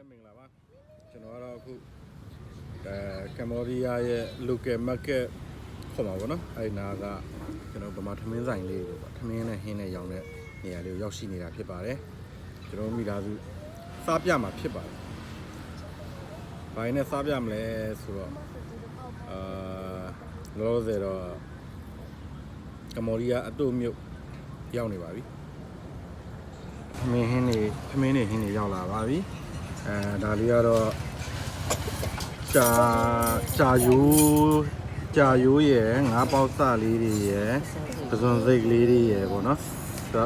မင်္ဂလာပါကျွန်တော်ကတော့အခုကမ္ဘောဒီးယားရဲ့ local market ခေါ်မှာပေါ့နော်အဲ့နာကကျွန်တော်ဗမာထမင်းဆိုင်လေးကိုပေါ့ထမင်းနဲ့ဟင်းနဲ့ရောင်းတဲ့နေရာလေးကိုရောက်ရှိနေတာဖြစ်ပါတယ်ကျွန်တော်မိသားစုစားပြမှာဖြစ်ပါတယ်ဘာနဲ့စားပြမလဲဆိုတော့လောလောဆယ်တော့ကမ္ဘောဒီးယားအတူမြို့ရောက်နေပါပြီထမင်းဟင်းတွေရောက်လာပါပြီဒါလေးကတော့ကြာရိုးရယ်ငါးပေါက်စလေးတွေရယ်ပဇွန်စိတ်ကလေးတွေရယ်ပေါ့နော်ဒါ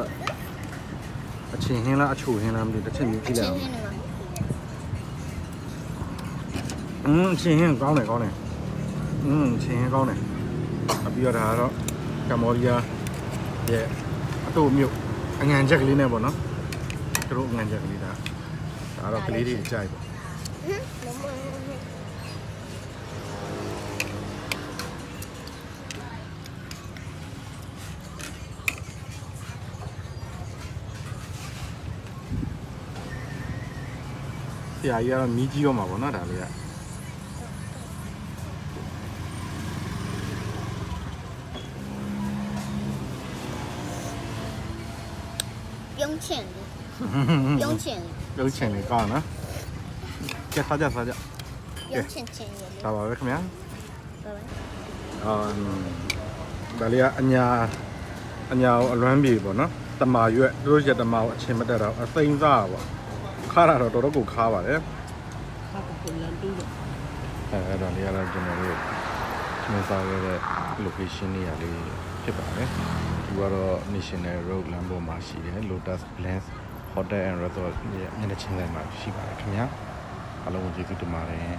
အချင်းဟင်းလားအချိုဟင်းလားမသိတစ်ချက်မြည်ကြည့်လိုက်အောင်အချင်းဟင်းကောင်းတယ်ချင်းဟင်းကောင်းတယ်ပြီးတော့ဒါကတော့ကမ္ဘောဒီးယားရဲ့အတူမြို့အငံချက်ကလေးနဲ့ပေါ့နော်သူတို့အငံချက်ကလေးဒါတော့ကလေးတွေကြိုက်ပေါ့ဆရာကြီးကတော့မီးကြီးရောမှာပေါ့နော်ဒါလေးကပြုံးချင်လေးကောင်းနော်ကြက်စားကြပြုံးချင်ရလေ ဒါပါပဲခင်ဗျာဒါလေးကအညာကိုအလွမ်းပြေပေါ့နော်တမာရွက်တို့ရက်တမာကိုအချင်းမတက်တော့အသိမ်းစားပါခါရတော့တော်တော်ကိုခါပါတယ်ခါကလန်တူးအဲ့ဒါလေးကတော့ကျွန်တော်တို့သင်စားခဲ့တဲ့ location နေရာလေးဖြစ်ပါတယ်ဒီကတော့ National Road လမ်းပေါ်မှာရှိတယ် Lotus Blends Hotel and Resort ရဲ့မျက်နှာချင်းဆိုင်မှာရှိပါတယ်ခင်ဗျာအားလုံးကိုကျေးဇူးတင်ပါတယ်